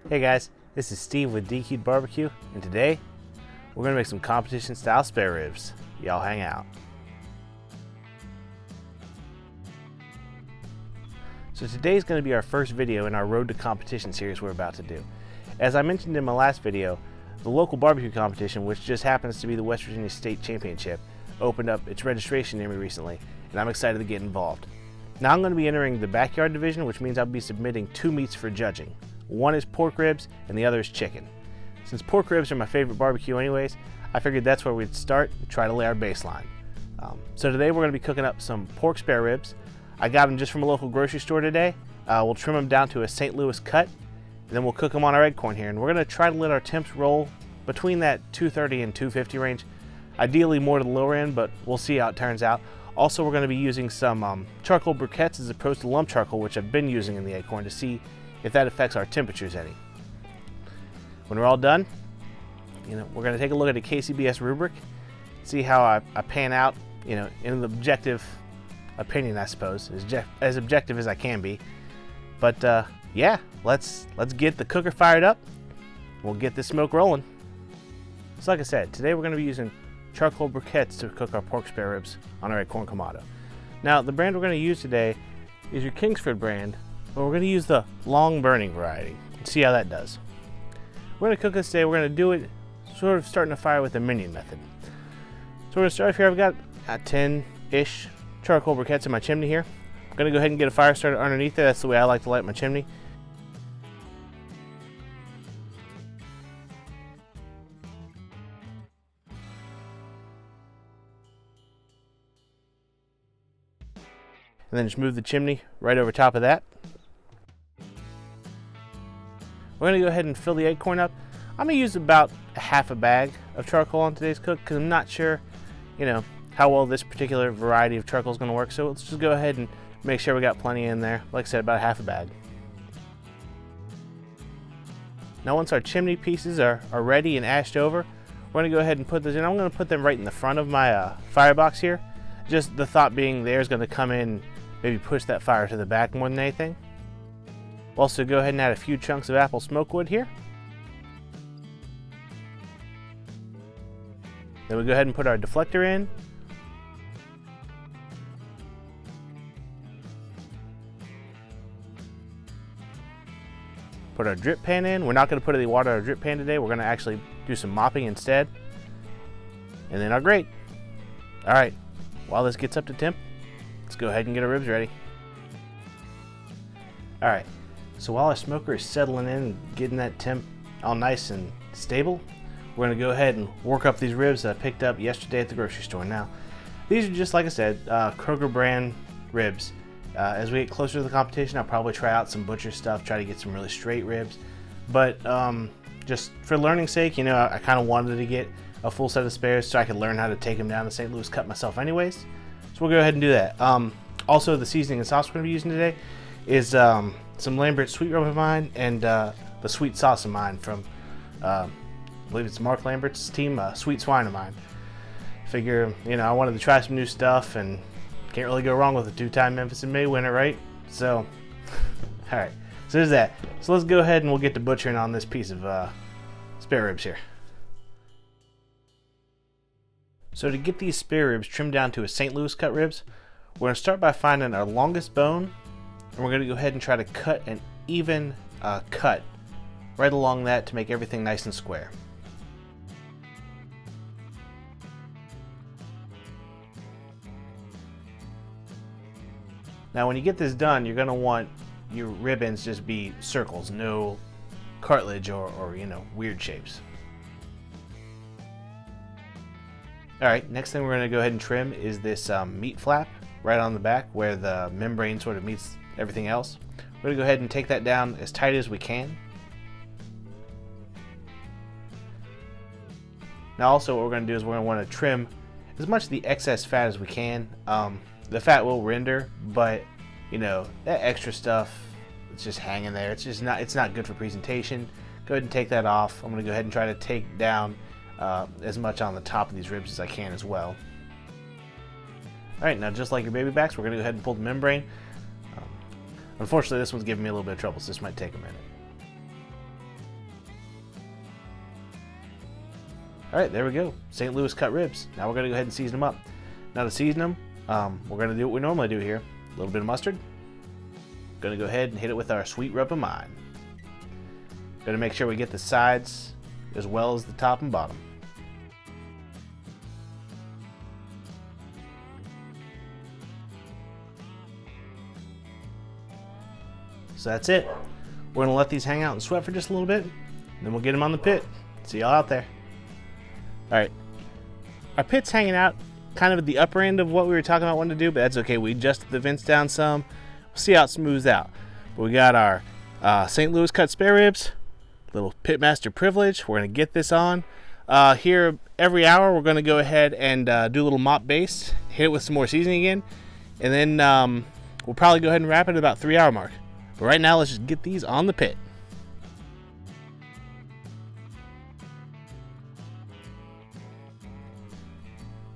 Hey guys, this is Steve with DQ'd Barbecue, and today we're going to make some competition style spare ribs. Y'all hang out. So today's going to be our first video in our Road to Competition series we're about to do. As I mentioned in my last video, the local barbecue competition, which just happens to be the West Virginia State Championship, opened up its registration near me recently, and I'm excited to get involved. Now I'm going to be entering the backyard division, which means I'll be submitting 2 meats for judging. One is pork ribs and the other is chicken. Since pork ribs are my favorite barbecue anyways, I figured that's where we'd start and try to lay our baseline. So today we're going to be cooking up some pork spare ribs. I got them just from a local grocery store today. We'll trim them down to a St. Louis cut, and then we'll cook them on our akorn here. And we're going to try to let our temps roll between that 230 and 250 range. Ideally more to the lower end, but we'll see how it turns out. Also, we're going to be using some charcoal briquettes as opposed to lump charcoal, which I've been using in the akorn, to see if that affects our temperatures any. When we're all done, we're going to take a look at a KCBS rubric, see how I pan out, in an objective opinion, I suppose, as objective as I can be. But yeah, let's get the cooker fired up. We'll get this smoke rolling. So like I said, today we're going to be using charcoal briquettes to cook our pork spare ribs on our akorn kamado. Now, the brand we're going to use today is your Kingsford brand, but we're going to use the long burning variety and see how that does. We're going to cook this today. We're going to do it sort of starting a fire with the minion method. So we're going to start off here. I've got 10-ish charcoal briquettes in my chimney here. I'm going to go ahead and get a fire started underneath there. That's the way I like to light my chimney. And then just move the chimney right over top of that. We're going to go ahead and fill the akorn up. I'm going to use about a half a bag of charcoal on today's cook because I'm not sure, how well this particular variety of charcoal is going to work. So let's just go ahead and make sure we got plenty in there. Like I said, about a half a bag. Now once our chimney pieces are ready and ashed over, we're going to go ahead and put those in. I'm going to put them right in the front of my firebox here. Just the thought being the air is going to come in, maybe push that fire to the back more than anything. We'll also go ahead and add a few chunks of apple smoke wood here. Then we go ahead and put our deflector in. Put our drip pan in. We're not going to put any water in our drip pan today. We're going to actually do some mopping instead. And then our grate. All right, while this gets up to temp, let's go ahead and get our ribs ready. All right, so while our smoker is settling in and getting that temp all nice and stable, we're going to go ahead and work up these ribs that I picked up yesterday at the grocery store. Now, these are just, like I said, Kroger brand ribs. As we get closer to the competition, I'll probably try out some butcher stuff, try to get some really straight ribs. But just for learning's sake, I kind of wanted to get a full set of spares so I could learn how to take them down to St. Louis cut myself anyways. So we'll go ahead and do that. Also, the seasoning and sauce we're going to be using today is some Lambert sweet rub of mine and the sweet sauce of mine from, I believe it's Mark Lambert's team, Sweet Swine of mine. Figure, I wanted to try some new stuff and can't really go wrong with a 2-time Memphis and May winner, right? So, all right, so there's that. So let's go ahead and we'll get to butchering on this piece of spare ribs here. So to get these spare ribs trimmed down to a St. Louis cut ribs, we're going to start by finding our longest bone, and we're going to go ahead and try to cut an even cut right along that to make everything nice and square. Now when you get this done, you're going to want your rib ends just be circles, no cartilage or weird shapes. Alright, next thing we're going to go ahead and trim is this meat flap right on the back where the membrane sort of meets everything else. We're going to go ahead and take that down as tight as we can. Now also what we're going to do is we're going to want to trim as much of the excess fat as we can. The fat will render, but that extra stuff, it's just hanging there. It's not good for presentation. Go ahead and take that off. I'm going to go ahead and try to take down as much on the top of these ribs as I can as well. Alright, now just like your baby backs, we're going to go ahead and pull the membrane. Unfortunately, this one's giving me a little bit of trouble, so this might take a minute. All right, there we go. St. Louis cut ribs. Now we're gonna go ahead and season them up. Now to season them, we're gonna do what we normally do here. A little bit of mustard. Gonna go ahead and hit it with our sweet rub of mine. Gonna make sure we get the sides as well as the top and bottom. So that's it. We're gonna let these hang out and sweat for just a little bit, and then we'll get them on the pit. See y'all out there. All right, our pit's hanging out kind of at the upper end of what we were talking about wanting to do, but that's okay. We adjusted the vents down some. We'll see how it smooths out. But we got our St. Louis cut spare ribs, little pitmaster privilege. We're gonna get this on. Here every hour, we're gonna go ahead and do a little mop base, hit it with some more seasoning again, and then we'll probably go ahead and wrap it at about 3-hour mark. But right now, let's just get these on the pit.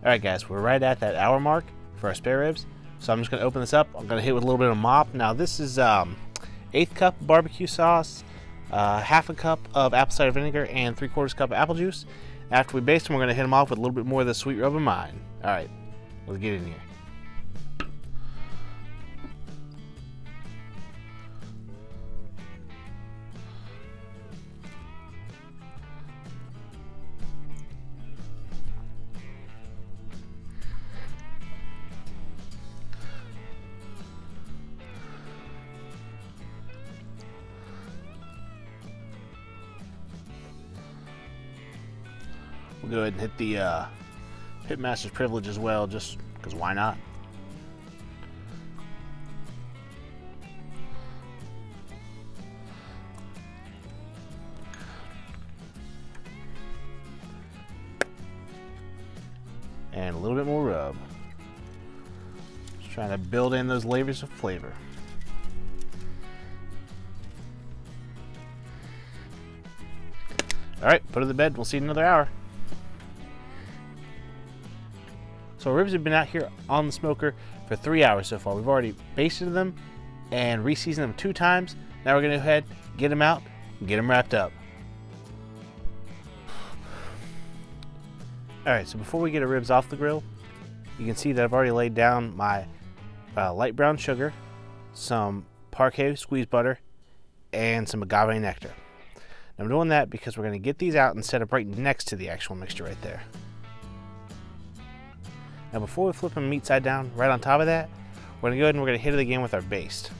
Alright guys, we're right at that hour mark for our spare ribs. So I'm just going to open this up. I'm going to hit it with a little bit of mop. Now this is 1/8 cup barbecue sauce, 1/2 cup of apple cider vinegar, and 3/4 cup of apple juice. After we baste them, we're going to hit them off with a little bit more of the sweet rub of mine. Alright, let's get in here. We'll go ahead and hit the pitmaster's privilege as well, just because why not? And a little bit more rub. Just trying to build in those layers of flavor. All right, put it to bed. We'll see in another hour. So our ribs have been out here on the smoker for 3 hours so far. We've already basted them and reseasoned them 2 times. Now we're going to go ahead, get them out, and get them wrapped up. All right, so before we get our ribs off the grill, you can see that I've already laid down my light brown sugar, some Parquet squeezed butter, and some agave nectar. Now I'm doing that because we're going to get these out and set up right next to the actual mixture right there. Now before we flip them meat side down, right on top of that, we're going to go ahead and we're going to hit it again with our baste.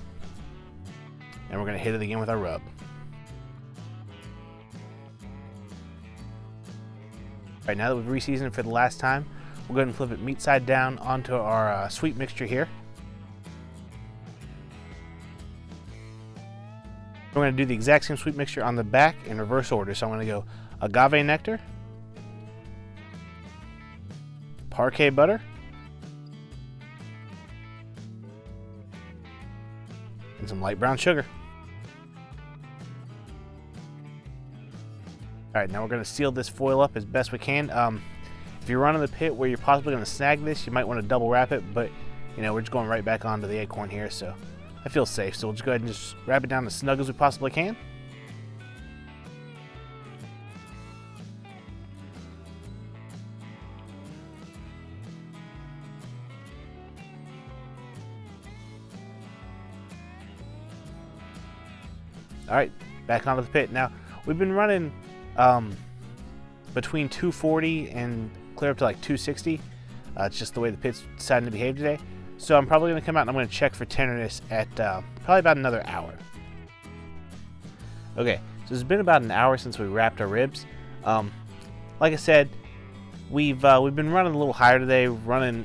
And we're going to hit it again with our rub. Alright, now that we've reseasoned it for the last time, we'll go ahead and flip it meat side down onto our sweet mixture here. We're going to do the exact same sweet mixture on the back in reverse order. So I'm going to go agave nectar, Parquet butter, and some light brown sugar. Alright, now we're going to seal this foil up as best we can. If you're running the pit where you're possibly going to snag this, you might want to double wrap it, but you know, we're just going right back onto the acorn here, so I feel safe. So we'll just go ahead and just wrap it down as snug as we possibly can. Alright, back onto the pit. Now, we've been running between 240 and clear up to like 260. It's just the way the pit's deciding to behave today. So I'm probably going to come out and I'm going to check for tenderness at probably about another hour. Okay, so it's been about an hour since we wrapped our ribs. Like I said, we've been running a little higher today,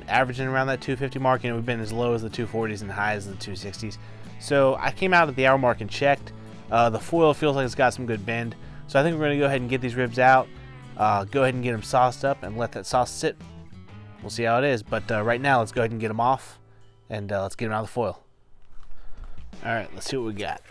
averaging around that 250 mark, and we've been as low as the 240s and high as the 260s. So I came out at the hour mark and checked. The foil feels like it's got some good bend. So I think we're going to go ahead and get these ribs out, go ahead and get them sauced up and let that sauce sit. We'll see how it is, but right now let's go ahead and get them off and let's get them out of the foil. Alright, let's see what we got.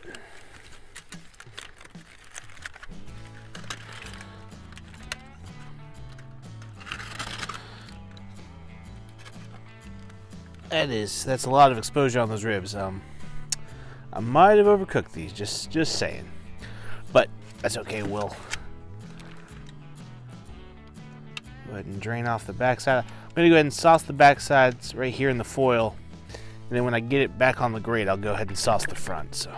That's a lot of exposure on those ribs. I might have overcooked these, just saying. But that's okay, we'll Go ahead and drain off the backside. I'm going to go ahead and sauce the backsides right here in the foil. And then when I get it back on the grate, I'll go ahead and sauce the front. So,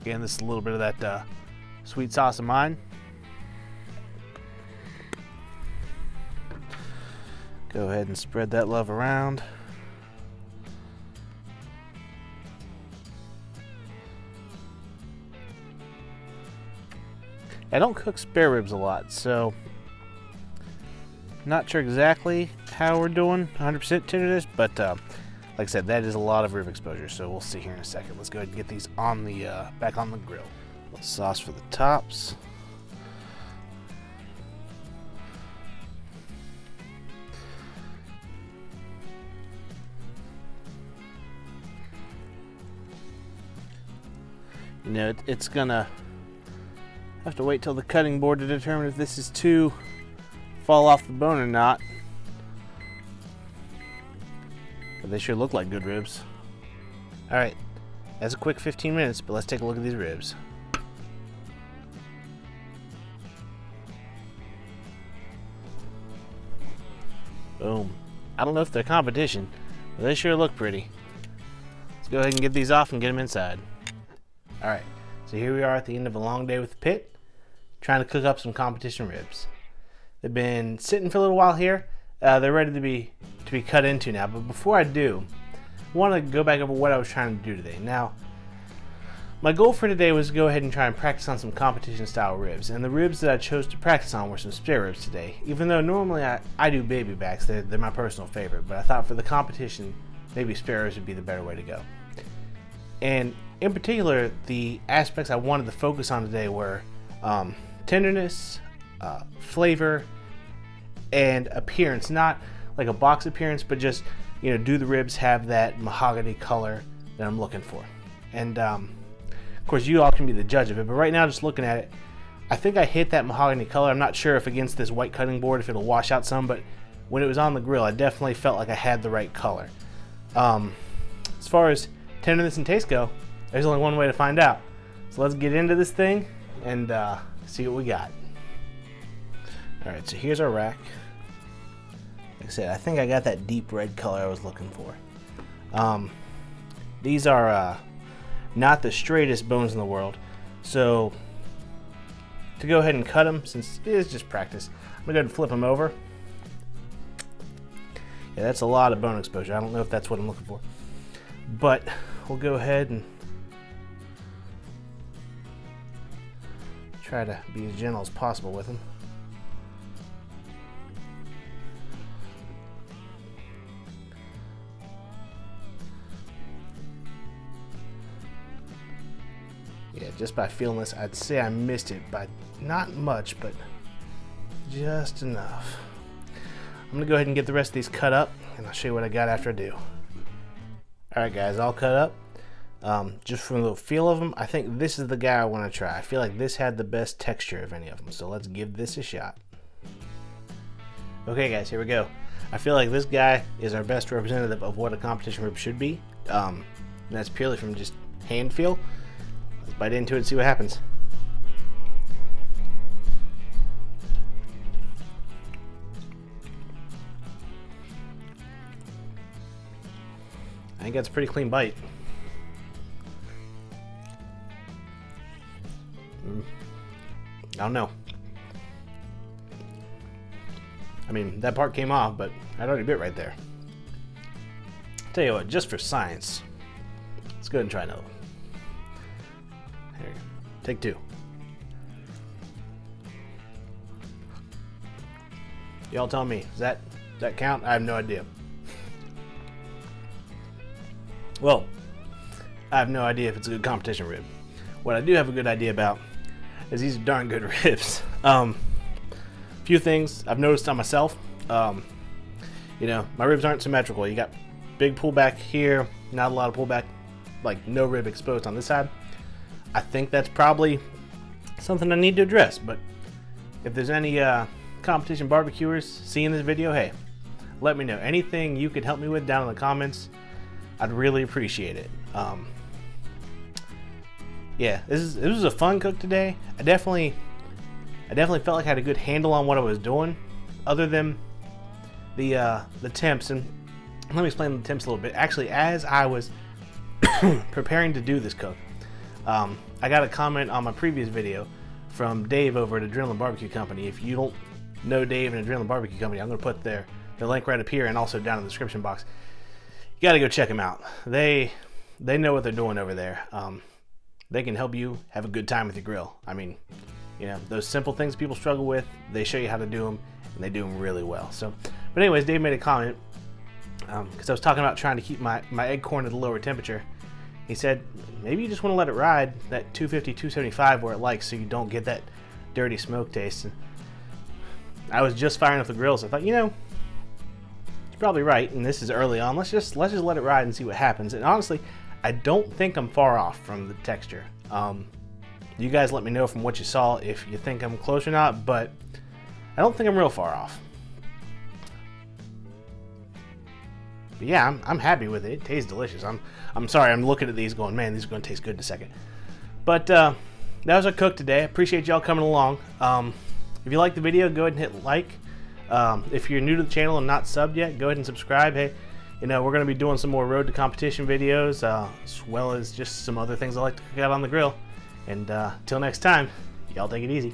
again, this is a little bit of that sweet sauce of mine. Go ahead and spread that love around. I don't cook spare ribs a lot, so not sure exactly how we're doing 100% tenderness, but like I said, that is a lot of rib exposure, so we'll see here in a second. Let's go ahead and get these on the back on the grill. A little sauce for the tops. You know, it's gonna have to wait till the cutting board to determine if this is too fall off the bone or not. But they sure look like good ribs. Alright, that's a quick 15 minutes, but let's take a look at these ribs. Boom. I don't know if they're competition, but they sure look pretty. Let's go ahead and get these off and get them inside. Alright, so here we are at the end of a long day with the pit, trying to cook up some competition ribs. They've been sitting for a little while here. They're ready to be cut into now, but before I do, I want to go back over what I was trying to do today. Now, my goal for today was to go ahead and try and practice on some competition style ribs, and the ribs that I chose to practice on were some spare ribs today. Even though normally I do baby backs, they're my personal favorite, but I thought for the competition, maybe spare ribs would be the better way to go. And in particular, the aspects I wanted to focus on today were tenderness, flavor, and appearance. Not like a box appearance, but just, you know, do the ribs have that mahogany color that I'm looking for? And of course, you all can be the judge of it, but right now, just looking at it, I think I hit that mahogany color. I'm not sure if against this white cutting board, if it'll wash out some, but when it was on the grill, I definitely felt like I had the right color. As far as tenderness and taste go, there's only one way to find out. So let's get into this thing and see what we got. Alright, so here's our rack. Like I said, I think I got that deep red color I was looking for. These are not the straightest bones in the world, so to go ahead and cut them, since it is just practice, I'm gonna go ahead and flip them over. Yeah, that's a lot of bone exposure. I don't know if that's what I'm looking for, but we'll go ahead and try to be as gentle as possible with them. Yeah, just by feeling this, I'd say I missed it by not much, but just enough. I'm gonna go ahead and get the rest of these cut up, and I'll show you what I got after I do. Alright guys, all cut up. Just from the feel of them, I think this is the guy I want to try. I feel like this had the best texture of any of them, so let's give this a shot. Okay guys, here we go. I feel like this guy is our best representative of what a competition rib should be. And that's purely from just hand feel. Let's bite into it and see what happens. I think that's a pretty clean bite. I don't know. I mean, that part came off, but I'd already bit right there. Tell you what, just for science, let's go ahead and try another one. Here you go. Take two. Y'all tell me, does that count? I have no idea. Well, I have no idea if it's a good competition rib. What I do have a good idea about is these are darn good ribs. Few things I've noticed on myself. You know, my ribs aren't symmetrical. You got big pullback here, not a lot of pullback, like no rib exposed on this side. I think that's probably something I need to address, but if there's any competition barbecuers seeing this video, hey, let me know. Anything you could help me with down in the comments, I'd really appreciate it. Yeah, this was a fun cook today. I definitely felt like I had a good handle on what I was doing, other than the temps. And let me explain the temps a little bit. Actually, as I was preparing to do this cook, I got a comment on my previous video from Dave over at Adrenaline Barbecue Company. If you don't know Dave and Adrenaline Barbecue Company, I'm going to put their link right up here and also down in the description box. You got to go check them out. They know what they're doing over there. They can help you have a good time with your grill. I mean, you know, those simple things people struggle with, they show you how to do them, and they do them really well. So, but anyways, Dave made a comment because I was talking about trying to keep my akorn at a lower temperature. He said, maybe you just want to let it ride that 250, 275 where it likes, so you don't get that dirty smoke taste. And I was just firing up the grill, so I thought, you know, he's probably right, and this is early on. Let's just let it ride and see what happens. And honestly, I don't think I'm far off from the texture. You guys let me know from what you saw if you think I'm close or not, but I don't think I'm real far off. But yeah, I'm happy with it. It tastes delicious. I'm sorry, I'm looking at these going, man, these are going to taste good in a second. But that was our cook today. I appreciate y'all coming along. If you like the video, go ahead and hit like. If you're new to the channel and not subbed yet, go ahead and subscribe. Hey, you know, we're going to be doing some more road to competition videos, as well as just some other things I like to cook out on the grill. And till next time, y'all take it easy.